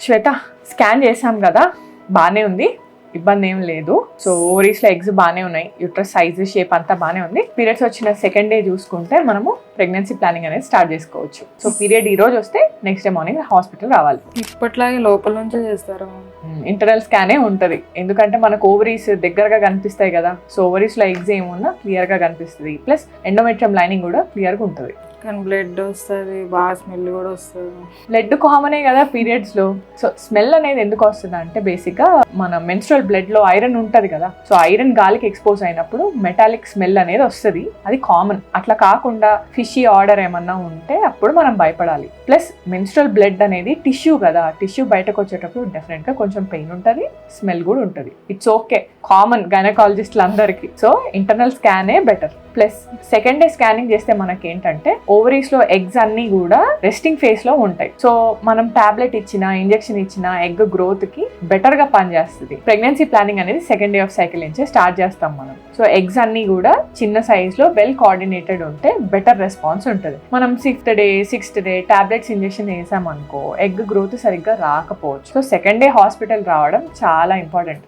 శ్వేత, scan చేసాం కదా, బాగానే ఉంది, ఇబ్బంది ఏం లేదు. సో ఓవరీస్లో ఎగ్స్ బాగానే ఉన్నాయి, యూట్రస్ సైజు షేప్ అంతా బాగానే ఉంది. పీరియడ్స్ వచ్చిన సెకండ్ డే చూసుకుంటే మనము ప్రెగ్నెన్సీ ప్లానింగ్ అనేది స్టార్ట్ చేసుకోవచ్చు. సో పీరియడ్ ఈ రోజు వస్తే నెక్స్ట్ డే మార్నింగ్ హాస్పిటల్ రావాలి. ఇప్పట్లాగే లోపల నుంచే చేస్తారా? ఇంటర్నల్ స్కానే ఉంటుంది, ఎందుకంటే మనకు ఓవరీస్ దగ్గరగా కనిపిస్తాయి కదా. సో ఓవరీస్లో ఎగ్స్ ఏమున్నా క్లియర్గా కనిపిస్తుంది, ప్లస్ ఎండోమెట్రియం లైనింగ్ కూడా క్లియర్గా ఉంటుంది. కానీ బ్లడ్ వస్తుంది, బాగా స్మెల్ కూడా వస్తుంది. బ్లడ్ కామనే కదా పీరియడ్స్ లో. సో స్మెల్ అనేది ఎందుకు వస్తుంది అంటే బేసిక్ గా మన మెన్స్ట్రువల్ బ్లడ్ లో ఐరన్ ఉంటది కదా. సో ఐరన్ గాలికి ఎక్స్పోజ్ అయినప్పుడు మెటాలిక్ స్మెల్ అనేది వస్తుంది, అది కామన్. అట్లా కాకుండా ఫిషీ ఆర్డర్ ఏమన్నా ఉంటే అప్పుడు మనం భయపడాలి. ప్లస్ మెన్స్ట్రువల్ బ్లడ్ అనేది టిష్యూ కదా, టిష్యూ బయటకు వచ్చేటప్పుడు డెఫినెట్ గా కొంచెం పెయిన్ ఉంటుంది, స్మెల్ కూడా ఉంటుంది. ఇట్స్ ఓకే, కామన్ గైనకాలజిస్టులు అందరికి. సో ఇంటర్నల్ స్కానే better. Plus second day scanning చేస్తే మనకి ఏంటంటే ఓవరీస్ లో ఎగ్స్ అన్ని కూడా రెస్టింగ్ ఫేజ్ లో ఉంటాయి. సో మనం టాబ్లెట్ ఇచ్చిన, ఇంజెక్షన్ ఇచ్చిన ఎగ్ గ్రోత్ కి బెటర్ గా పనిచేస్తుంది. ప్రెగ్నెన్సీ ప్లానింగ్ అనేది సెకండ్ డే ఆఫ్ సైకిల్ నుంచే స్టార్ట్ చేస్తాం మనం. సో ఎగ్స్ అన్ని కూడా చిన్న సైజ్ లో వెల్ కోఆర్డినేటెడ్ ఉంటే బెటర్ రెస్పాన్స్ ఉంటుంది. మనం 6th డే టాబ్లెట్స్ ఇంజెక్షన్ వేసాం అనుకో, ఎగ్ గ్రోత్ సరిగ్గా రాకపోవచ్చు. సో సెకండ్ డే హాస్పిటల్ రావడం చాలా ఇంపార్టెంట్.